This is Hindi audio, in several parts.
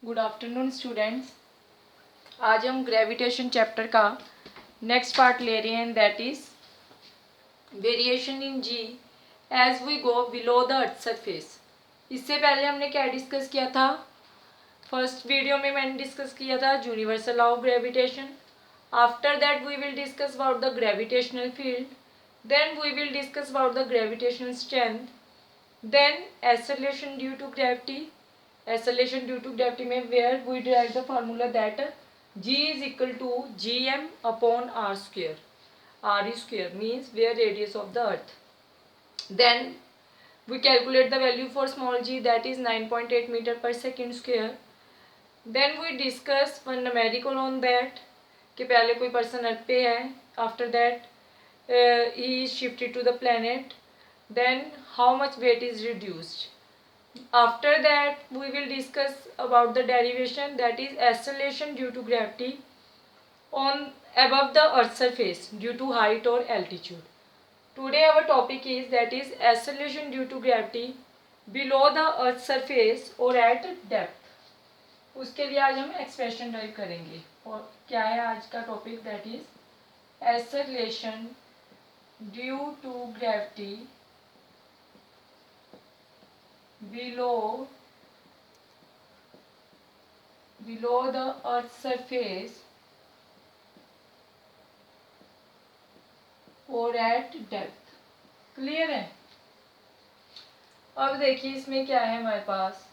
Good afternoon students. आज हम ग्रेविटेशन चैप्टर का नेक्स्ट पार्ट ले रहे हैं, that is variation in g as we go below the earth surface. इससे पहले हमने क्या डिस्कस किया था? फर्स्ट वीडियो में मैंने डिस्कस किया था universal law of gravitation. After that we will discuss about the gravitational field, then we will discuss about the gravitational strength, then acceleration due to gravity. Acceleration due to gravity में where we derive the formula that g is equal to gm upon r square. R square means where radius of the earth. Then we calculate the value for small g, that is 9.8 meter per second square. Then we discuss one numerical on that कि पहले कोई person earth पे है, after that he is shifted to the planet, then how much weight is reduced. After that we will discuss about the derivation, that is acceleration due to gravity on above the earth surface due to height or altitude. Today our topic is that is acceleration due to gravity below the earth surface or at depth. उसके लिए आज हम एक्सप्रेशन ड्राइव करेंगे। और क्या है आज का topic? That is acceleration due to gravity below the earth surface और एट डेप्थ। क्लियर है? अब देखिए इसमें क्या है हमारे पास।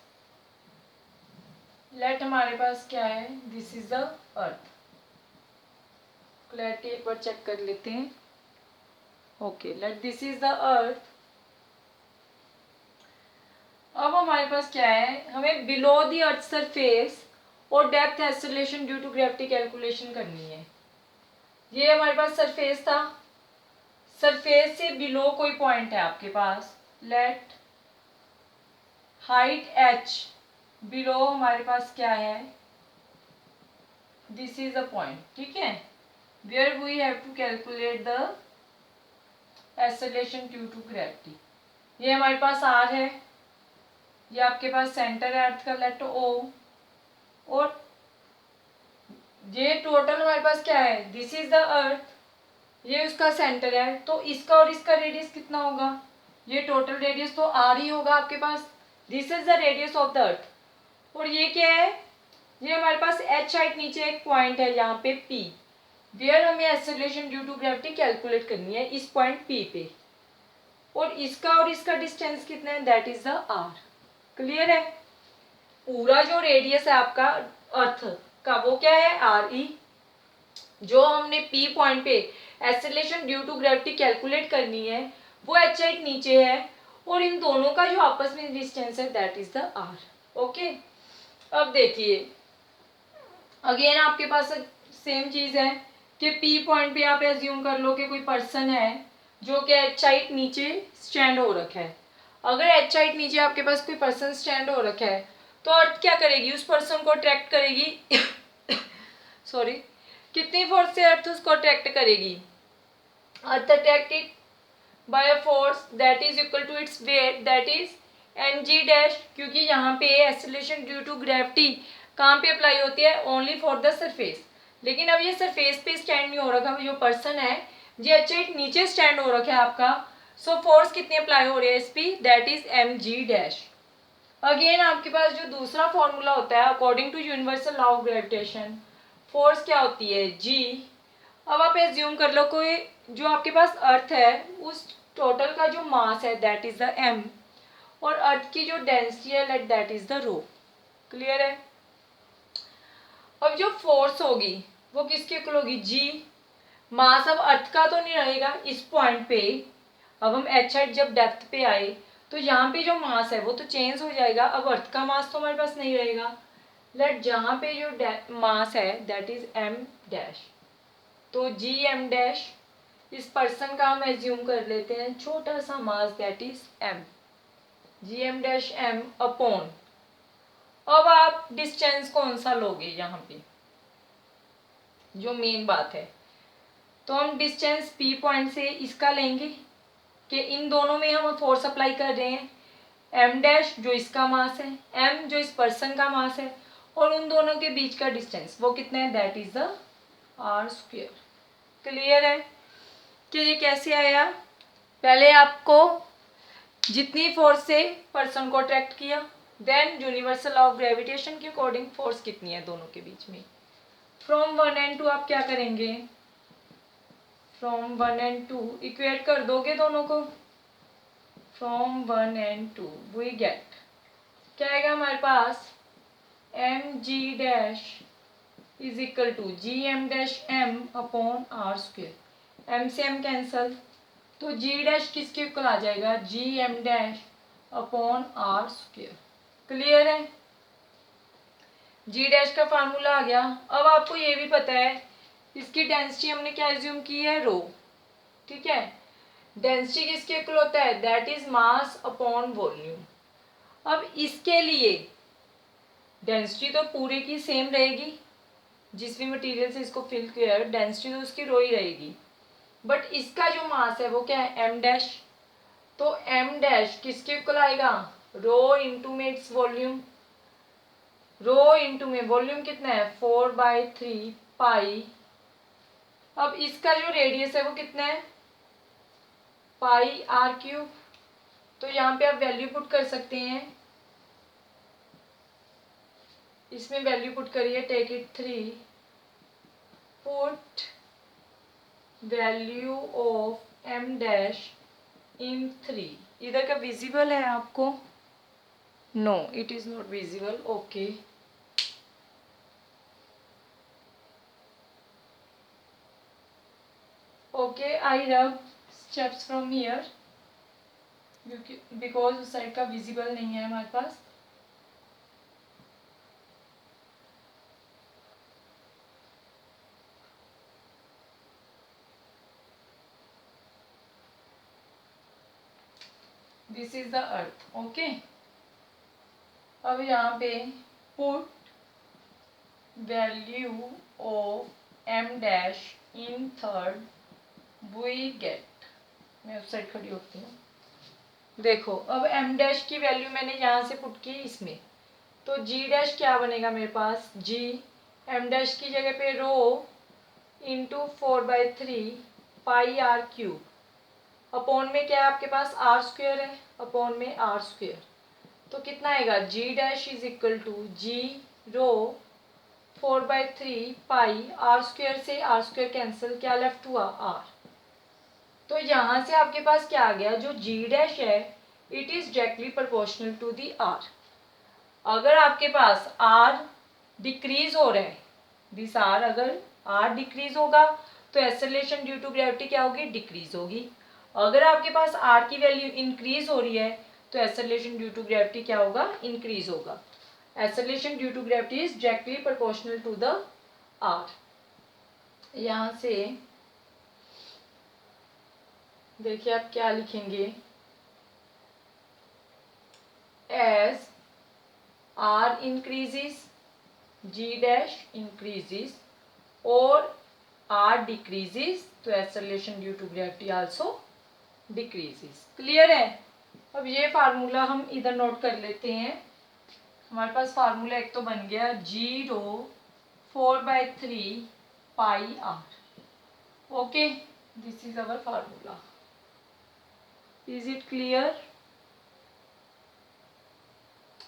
लेट हमारे पास क्या है, this is the earth. Clarity एक बार चेक कर लेते हैं। Okay, let this is the earth. अब हमारे पास क्या है, हमें बिलो द अर्थ सरफेस और depth acceleration due to gravity calculation करनी है। ये हमारे पास सरफेस था, सरफेस से बिलो कोई पॉइंट है आपके पास। लेट हाइट h बिलो हमारे पास क्या है, दिस इज अ पॉइंट। ठीक है, where we have to calculate the acceleration due to gravity. ये हमारे पास r है, ये आपके पास सेंटर है अर्थ का, लेट O, और ये टोटल हमारे पास क्या है, दिस इज द अर्थ, ये उसका सेंटर है। तो इसका और इसका रेडियस कितना होगा? ये टोटल रेडियस तो r ही होगा आपके पास। This is the radius of the earth. और ये क्या है, ये हमारे पास h हाइट नीचे एक पॉइंट है यहाँ पे P, वेयर हमें acceleration due to gravity calculate करनी है इस पॉइंट P पे। और इसका डिस्टेंस कितना है, that is the r। Clear है? पूरा जो रेडियस है आपका अर्थ का वो क्या है, आर ई। जो हमने पी पॉइंट पे acceleration due to gravity calculate करनी है वो एच हाइट नीचे है, और इन दोनों का जो आपस में डिस्टेंस है that is the R. Okay, अब देखिए अगेन आपके पास सेम चीज है कि पी पॉइंट पे आप एज्यूम कर लो कि कोई पर्सन है जो कि एच हाइट नीचे स्टैंड हो रखा है। अगर एच हाइट नीचे आपके पास कोई पर्सन स्टैंड हो रखा है तो अर्थ क्या करेगी, उस पर्सन को अट्रैक्ट करेगी सॉरी, कितनी फोर्स से अर्थ उसको अट्रैक्ट करेगी? Earth attracted by a force that is equal to its weight, that is mg dash. क्योंकि यहाँ पे एक्सेलरेशन ड्यू टू ग्रेविटी कहाँ पे अप्लाई होती है, ओनली फॉर द सरफेस। लेकिन अब ये सरफेस पे स्टैंड नहीं हो रखा, जो पर्सन है ये एच हाइट नीचे स्टैंड हो रखा है आपका। सो फोर्स कितनी अप्लाई हो रही है इस पे, that is mg dash. Again आपके पास जो दूसरा फॉर्मूला होता है according to universal law of gravitation, force क्या होती है, g। अब आप एज्यूम कर लो कोई जो आपके पास अर्थ है उस टोटल का जो मास है दैट इज द m, और अर्थ की जो डेंसिटी है let that is the rho. Clear है? अब जो फोर्स होगी वो किसके इक्वल होगी, g। मास अब अर्थ का तो नहीं रहेगा इस पॉइंट पे। अब हम एच हाइट जब डेप्थ पे आए तो यहाँ पे जो मास है वो तो चेंज हो जाएगा। अब अर्थ का मास तो हमारे पास नहीं रहेगा। लेट जहाँ पे जो मास है दैट इज m डैश, तो जी m डैश इस पर्सन का हम एज्यूम कर लेते हैं छोटा सा mass that is m, G m dash m upon. अब आप डिस्टेंस कौन सा लोगे यहाँ पे, जो मेन बात है, तो हम डिस्टेंस P पॉइंट से इसका लेंगे कि इन दोनों में हम फोर्स अप्लाई कर रहे हैं। m डैश जो इसका मास है, m जो इस पर्सन का मास है, और उन दोनों के बीच का डिस्टेंस वो कितना है, that is the R square. Clear है कि ये कैसे आया? पहले आपको जितनी फोर्स से पर्सन को अट्रैक्ट किया, देन यूनिवर्सल ऑफ ग्रेविटेशन के अकॉर्डिंग फोर्स कितनी है दोनों के बीच में। फ्रॉम 1 एंड 2 आप क्या करेंगे, फ्रॉम 1 एंड 2 इक्वेट कर दोगे दोनों को। फ्रॉम 1 एंड 2 वी गेट क्या आएगा हमारे पास, M G dash is equal to G M dash M upon R square. M से एम कैंसल, तो जी डैश किसके इक्वल आ जाएगा, G M dash upon R square. Clear है? जी डैश का फार्मूला आ गया। अब आपको ये भी पता है इसकी डेंसिटी हमने क्या एज्यूम की है, रो। ठीक है, डेंसिटी किसके इक्वल होता है, that is mass upon volume. अब इसके लिए डेंसिटी तो पूरे की सेम रहेगी, जिस भी मटेरियल से इसको फिल किया है डेंसिटी तो उसकी रो ही रहेगी, बट इसका जो मास है वो क्या है, एम डैश। तो एम डैश किसके इक्वल आएगा, रो इंटू में इट्स वॉल्यूम। रो इंटू में वॉल्यूम कितना है, 4/3 पाई। अब इसका जो रेडियस है वो कितना है, पाई आर क्यूब। तो यहाँ पे आप वैल्यू पुट कर सकते हैं, इसमें वैल्यू पुट करिए, take it 3, put value of M dash in 3। इधर का विजिबल है आपको, no it is not visible, okay. Okay, I rub steps from here because उस साइड का विजिबल नहीं है हमारे पास। This is the earth, okay. अब यहाँ पे put value of M dash in third we get, मैं उस साइड खड़ी होती हूँ। देखो अब एम डैश की वैल्यू मैंने यहाँ से पुट की इसमें, तो जी डैश क्या बनेगा मेरे पास, जी एम डैश की जगह पे rho into 4/3 pi R cube, upon में क्या है आपके पास, आर स्क्वेयर है, अपॉन में आर स्क्वेयर। तो कितना आएगा, G dash is equal to G rho 4/3 pi R square से आर स्क्वेयर कैंसिल, क्या लेफ्ट हुआ, आर। तो यहाँ से आपके पास क्या आ गया, जो जी डैश है it is directly proportional to the R. अगर आपके पास आर डिक्रीज हो रहा है, दिस आर, अगर आर डिक्रीज होगा तो एक्सेलरेशन ड्यू टू ग्रेविटी क्या होगी, डिक्रीज होगी। अगर आपके पास आर की वैल्यू इंक्रीज हो रही है तो एक्सेलरेशन ड्यू टू ग्रेविटी क्या होगा, इंक्रीज होगा। Acceleration due to gravity is directly proportional to the R. यहाँ से देखिए आप क्या लिखेंगे, as R increases G dash increases और आर डिक्रीजेस तो acceleration due to gravity also decreases. Clear है? अब ये फार्मूला हम इधर नोट कर लेते हैं। हमारे पास फार्मूला एक तो बन गया, G rho 4/3 pi R, okay, this is our formula. Is it clear?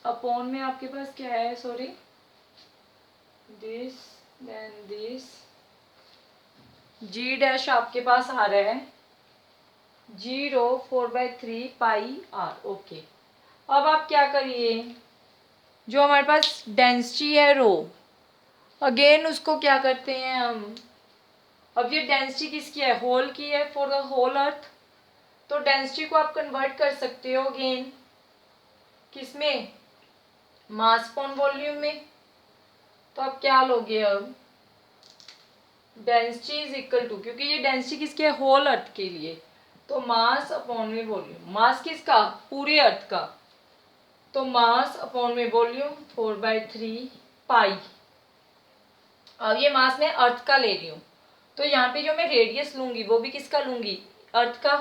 Upon में आपके पास क्या है, sorry, this then this, G dash आपके पास आ रहा है जी रो 4/3 पाई आर, ओके। अब आप क्या करिए, जो हमारे पास डेंसिटी है रो, अगेन उसको क्या करते हैं हम, अब ये डेंसिटी किसकी है, होल की है, फॉर द होल अर्थ। तो डेंसिटी को आप कन्वर्ट कर सकते हो अगेन किसमें, मास अपॉन वॉल्यूम में। तो आप क्या लोगे, अब डेंसिटी इज इक्वल टू, क्योंकि ये डेंसिटी किसके है, होल अर्थ के लिए, तो मास अपॉन में वॉल्यूम। मास किसका, पूरे अर्थ का, तो मास अपॉन में वॉल्यूम 4/3 पाई। अब ये मास में अर्थ का ले रही हूँ, तो यहाँ पे जो मैं रेडियस लूंगी वो भी किसका लूंगी, अर्थ का,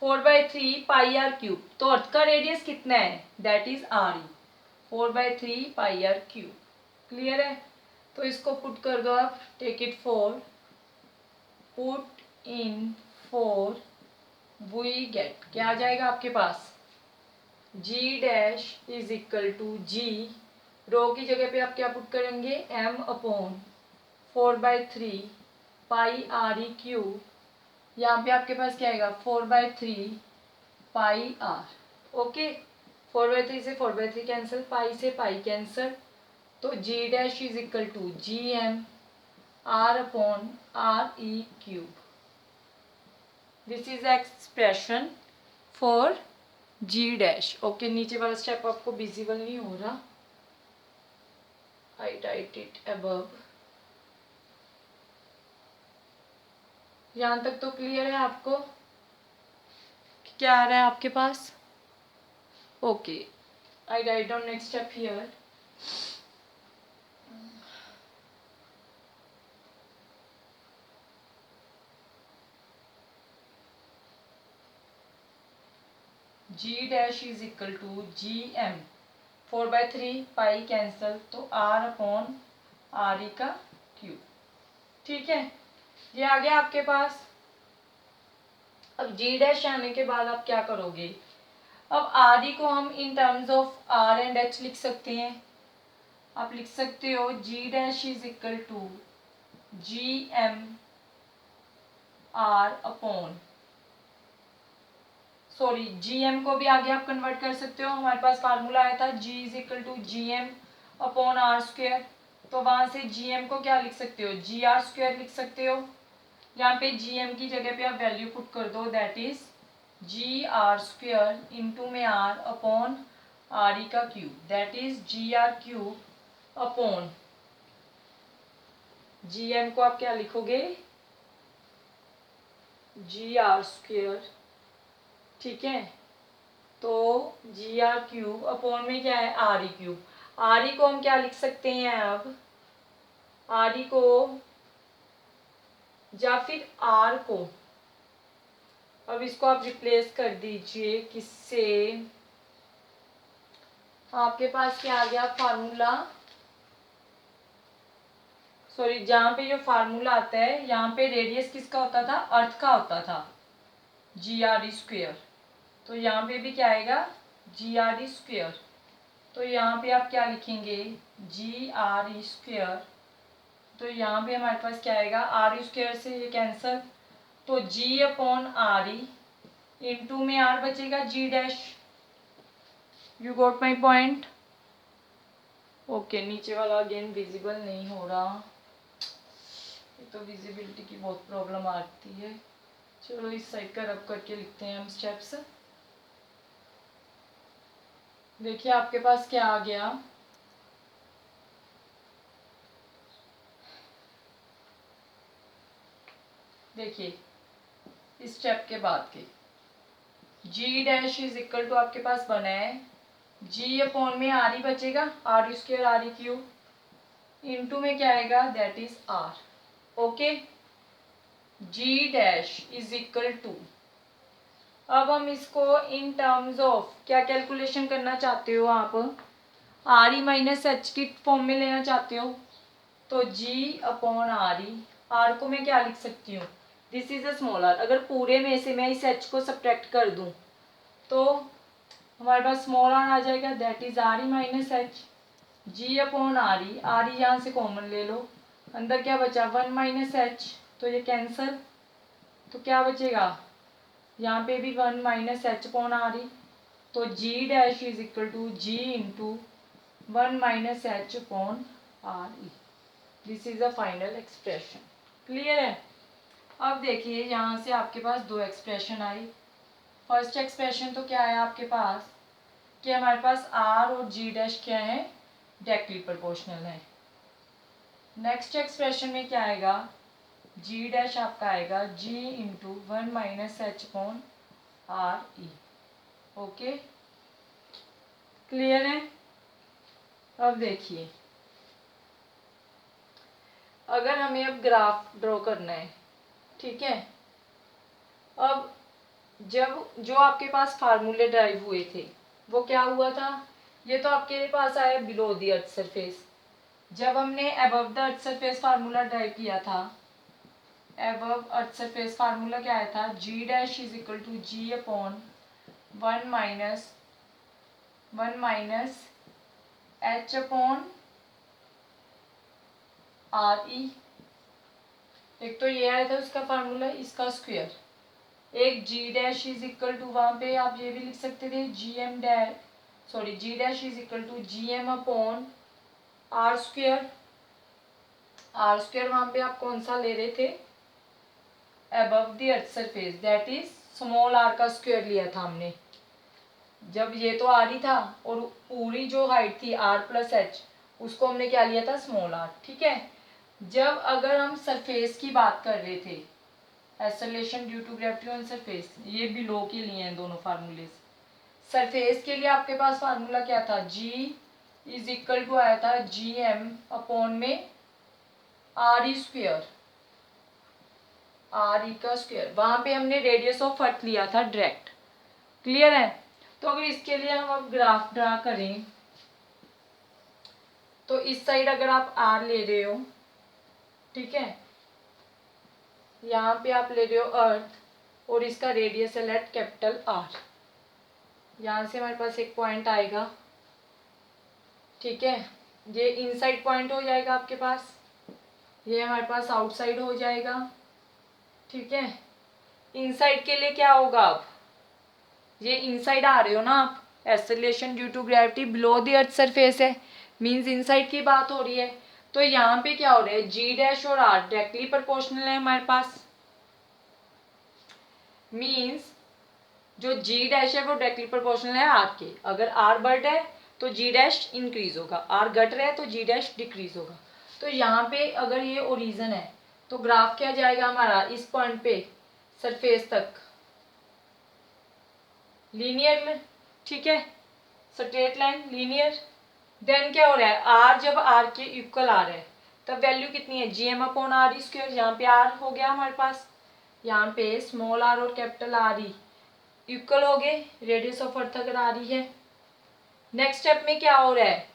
4/3 पाई आर क्यूब। तो अर्थ का रेडियस कितना है, that is R E, 4/3 pi R cube. Clear है? तो इसको पुट कर दो आप, take it for, put in for, we get, क्या आ जाएगा आपके पास, G dash is equal to G, rho की जगह पे आप क्या पुट करेंगे, m upon 4/3 pi R E cube, यहाँ पे आपके पास क्या आएगा 4/3 पाई आर। ओके, 4/3 से 4/3 कैंसिल, पाई से पाई कैंसिल, तो G dash is equal to G M R upon R E cube. This is expression for G dash. Okay, नीचे वाला स्टेप आपको विजिबल नहीं हो रहा, आई राइट इट अबव। यहाँ तक तो क्लियर है आपको, क्या आ रहा है आपके पास? Okay, I write down next step here. G dash is equal to G M, 4/3 pi cancel, तो आर अपॉन आर ई का क्यूब। ठीक है, ये आ गया आपके पास। अब जी डैश आने के बाद आप क्या करोगे, अब आर ई को हम in terms of R and H लिख सकते हैं। आप लिख सकते हो G dash is equal to G M R upon, sorry G M को भी आगे आप कन्वर्ट कर सकते हो, हमारे पास फार्मूला आया था G is equal to G M upon R square, तो वहां से जी एम को क्या लिख सकते हो, जी आर स्क्वेयर लिख सकते हो। यहाँ पे जी एम की जगह पे आप वैल्यू पुट कर दो, that is G R square into में आर अपॉन आर ई का cube, that is G R cube upon, G M को आप क्या लिखोगे, जी आर स्क्वेयर। ठीक है, तो जी आर क्यूब अपॉन में क्या है are E cube. Are E को हम क्या लिख सकते हैं अब, आर ई को या फिर आर को, अब इसको आप रिप्लेस कर दीजिए किससे, आपके पास क्या आ गया फार्मूला, सॉरी जहाँ पे जो फार्मूला आता है यहाँ पे रेडियस किसका होता था, अर्थ का होता था, जी आर ई स्क्वेयर, तो यहाँ पे भी क्या आएगा जी आर ई स्क्वेयर, तो यहाँ पे आप क्या लिखेंगे जी आर ई स्क्वेयर, तो यहाँ पे हमारे पास क्या आएगा आर ई स्क्वेयर से ये कैंसल, तो G upon R E into में आर बचेगा G dash. You got my point? Okay, नीचे वाला अगेन विजिबल नहीं हो रहा, ये तो विजिबिलिटी की बहुत प्रॉब्लम आती है। चलो इस साइड का रब करके लिखते हैं हम स्टेप्स। देखिए आपके पास क्या आ गया, देखिए इस स्टेप के बाद के जी डैश इज इक्वल टू आपके पास बना है जी अपॉन में आर ई बचेगा, R E square R E cube, into में क्या आएगा that is R. Okay, G dash is equal to, अब हम इसको इन टर्म्स ऑफ क्या कैलकुलेशन करना चाहते हो आप, आर ई माइनस एच की फॉर्म में लेना चाहते हो, तो G upon R E, R को मैं क्या लिख सकती हूँ, this is a small R, अगर पूरे में से मैं इस एच को सब्ट्रैक्ट कर दूँ तो हमारे पास स्मॉल आर आ जाएगा, that is R E minus H, G upon R E, R E यहाँ से कॉमन ले लो, अंदर क्या बचा 1 माइनस एच, तो ये कैंसल, तो क्या बचेगा यहाँ पे भी 1 minus H upon R E, तो G dash is equal to G into 1 minus H upon R E. This is a final expression. Clear है? अब देखिए यहाँ से आपके पास दो एक्सप्रेशन आई। फर्स्ट एक्सप्रेशन तो क्या है आपके पास कि हमारे पास आर और जी डैश क्या है, डायरेक्टली प्रोपोर्शनल है। नेक्स्ट एक्सप्रेशन में क्या आएगा, जी डैश आपका आएगा G into 1 minus H upon R E. Okay, clear है? अब देखिए अगर हमें अब ग्राफ ड्रॉ करना है, ठीक है, अब जब जो आपके पास फार्मूले ड्राइव हुए थे वो क्या हुआ था, ये तो आपके पास आया बिलो द अर्थ सरफेस, जब हमने above the earth surface formula derive किया था, अबव अर्थ सरफेस फार्मूला क्या आया था, G dash is equal to G upon one minus H upon R E. एक तो ये आया था उसका फार्मूला, इसका स्क्वायर, एक G dash is equal to, वहाँ पे आप ये भी लिख सकते थे G dash is equal to G M upon R square. वहाँ पे आप कौन सा ले रहे थे, above the earth surface, that is small R का स्क्वायर लिया था हमने। जब ये तो आर ही था और पूरी जो हाइट थी आर प्लस एच, उसको हमने क्या लिया था, स्मॉल आर। ठीक है, जब अगर हम सरफेस की बात कर रहे थे, acceleration due to gravity on surface, ये बिलो के लिए हैं दोनों फार्मूले। सरफेस के लिए आपके पास फार्मूला क्या था, जी इज इक्वल टू आया था जी एम अपॉन में R E square, are E का स्क्वायर। वहां पे हमने रेडियस ऑफ अर्थ लिया था डायरेक्ट। क्लियर है। तो अगर इसके लिए हम अब ग्राफ ड्रा करें, तो इस साइड अगर आप आर ले रहे हो, ठीक है, यहाँ पे आप ले रहे हो अर्थ और इसका रेडियस है लेट कैपिटल आर। यहाँ से हमारे पास एक पॉइंट आएगा, ठीक है, ये इनसाइड पॉइंट हो जाएगा आपके पास, ये हमारे पास आउटसाइड हो जाएगा। ठीक है, इनसाइड के लिए क्या होगा, अब ये इनसाइड आ रहे हो ना आप, acceleration due to gravity below the earth surface है, मींस इनसाइड की बात हो रही है। तो यहाँ पे क्या हो रहा है, जी डैश और आर डायरेक्टली प्रोपोर्शनल है हमारे पास, मींस जो जी डैश है वो डायरेक्टली प्रोपोर्शनल है आर के। अगर आर बढ़ है तो जी डैश इंक्रीज होगा, आर घट रहा है तो जी डैश डिक्रीज होगा। तो यहाँ पे अगर ये ओरिजिन है तो ग्राफ क्या जाएगा हमारा, इस पॉइंट पे सरफेस तक लीनियर, ठीक है, स्ट्रेट लाइन लीनियर। देन क्या हो रहा है, आर जब आर के इक्वल आ रहा है तब वैल्यू कितनी है, G M upon R E square. यहाँ पे आर हो गया हमारे पास, यहाँ पे स्मॉल आर और कैपिटल आर ई इक्वल हो गए, रेडियस ऑफ अर्थ अगर आ रही है। नेक्स्ट स्टेप में क्या हो रहा है,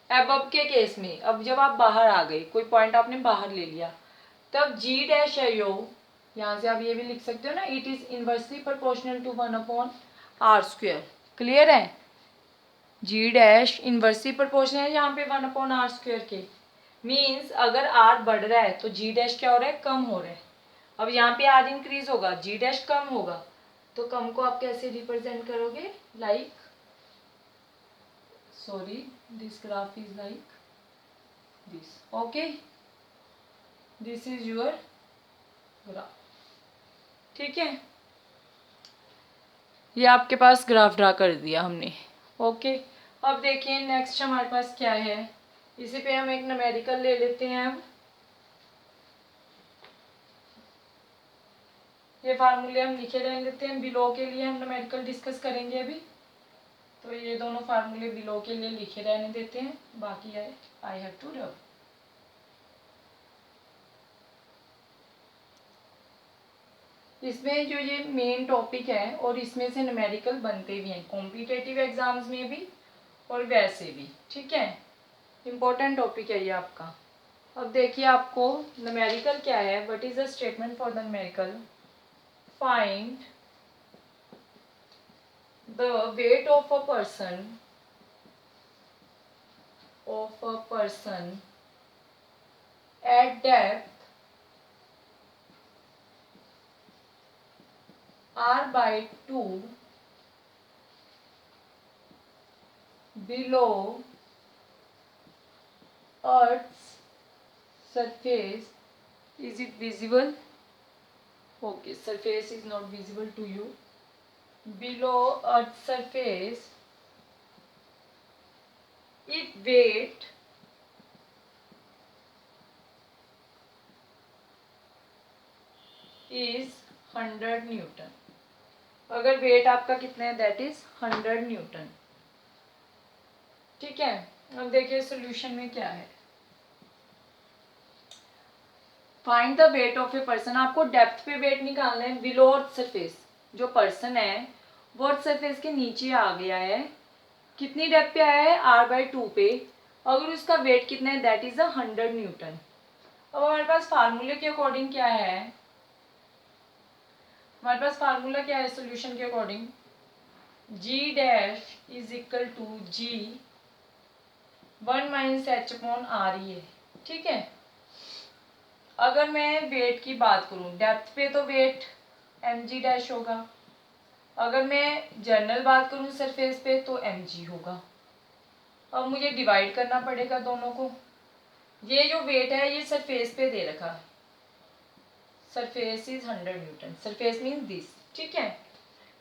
अबव के केस में, अब जब आप बाहर आ गए, कोई पॉइंट आपने बाहर ले लिया, तब जी डैश है यो, यहाँ से आप ये भी लिख सकते हो ना, it is inversely proportional to one upon R square. Clear है, जी डैश इनवर्सली प्रोपोर्शनल है यहाँ पे वन अपॉन आर स्क्वायर के, मीन्स अगर आर बढ़ रहा है तो जी डैश क्या हो रहा है, कम हो रहा है। अब यहाँ पे आर इंक्रीज होगा, जी डैश कम होगा, तो कम को आप कैसे रिप्रेजेंट करोगे, like, sorry this graph is like this, okay, this is your graph. ठीक है, ये आपके पास ग्राफ ड्रा कर दिया हमने। ओके, अब देखिए नेक्स्ट हमारे पास क्या है, इसी पे हम एक न्यूमेरिकल ले लेते हैं। अब ये फार्मूले हम लिखे रहने देते हैं, बिलो के लिए हम न्यूमेरिकल डिस्कस करेंगे अभी, तो ये दोनों फार्मूले बिलो के लिए लिखे रहने देते हैं, बाकी आई हैव टू रब। इसमें जो ये मेन टॉपिक है और इसमें से न्यूमेरिकल बनते भी हैं कॉम्पिटिटिव एग्जाम्स में भी और वैसे भी। ठीक है, इम्पोर्टेंट टॉपिक है ये आपका। अब देखिए आपको न्यूमेरिकल क्या है, what is the statement for the numerical, find the weight of a person at depth r/2 below Earth's surface. Is it visible? Okay, surface is not visible to you. Below Earth's surface, if weight is 100 Newton, अगर वेट आपका कितना है, दैट इज 100 न्यूटन। ठीक है, अब देखिए सोल्यूशन में क्या है, find the weight of a person, आपको डेप्थ पे वेट निकालना है बिलो अर्थ सरफेस। जो पर्सन है वो अर्थ सरफेस के नीचे आ गया है, कितनी डेप्थ पे आया है, r/2 पे, अगर उसका वेट कितना है, दैट इज 100 न्यूटन। अब हमारे पास फार्मूले के अकॉर्डिंग क्या है, हमारे पास फार्मूला क्या है सोल्यूशन के according, G dash is equal to G 1 minus H upon R E है। ठीक है, अगर मैं वेट की बात करूं, डेप्थ पे तो वेट mg डैश होगा, अगर मैं जनरल बात करूं सरफेस पे तो mg होगा। अब मुझे डिवाइड करना पड़ेगा दोनों को। ये जो वेट है ये सरफेस पे दे रखा है, surface is 100 Newton, surface mean this. ठीक है,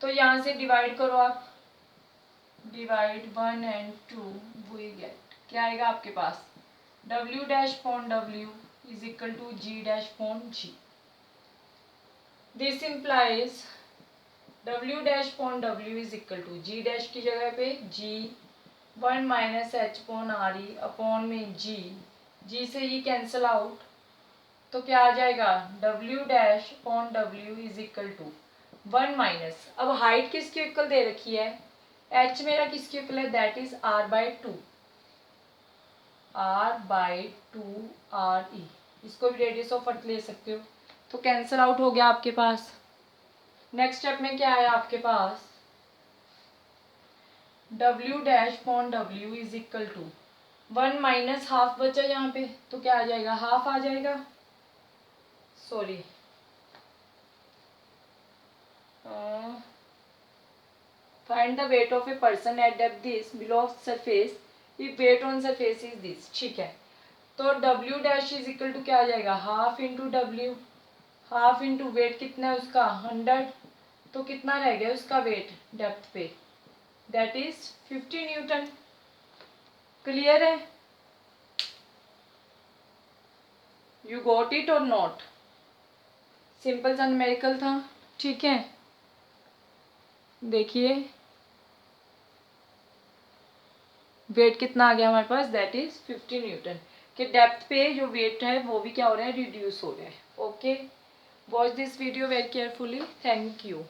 तो यहाँ से डिवाइड करो आप, डिवाइड 1 and 2, वी गेट क्या आएगा आपके पास, W dash upon W is equal to G dash upon G। This implies W dash upon W is equal to G dash की जगह पे G 1 minus H upon R E upon में G से ही कैंसिल आउट, तो क्या आ जाएगा W dash upon W is equal to 1 minus, अब हाइट किसकी इक्वल दे रखी है, h मेरा किसकी इक्वल है, that is r by two, R E, इसको भी रेडियस ऑफ अर्थ ले सकते हो, तो कैंसिल आउट हो गया आपके पास। नेक्स्ट स्टेप में क्या आया आपके पास, W dash upon W is equal to 1 minus half बचा यहाँ पे, तो क्या आ जाएगा, हाफ आ जाएगा, sorry find the weight of a person at depth this below surface if weight on surface is this. ठीक है, तो W dash is equal to क्या आ जाएगा, half into W, half into weight कितना है उसका 100, तो कितना रह गया उसका वेट डेप्थ पे, दैट इज 50 न्यूटन। क्लियर है, यू गॉट इट और नॉट, सिंपल सा न्यूमेरिकल था। ठीक है, देखिए वेट कितना आ गया हमारे पास, दैट इज 50 न्यूटन, कि डेप्थ पे जो वेट है वो भी क्या हो रहा है, रिड्यूस हो रहा है। Okay, watch this video very carefully, thank you.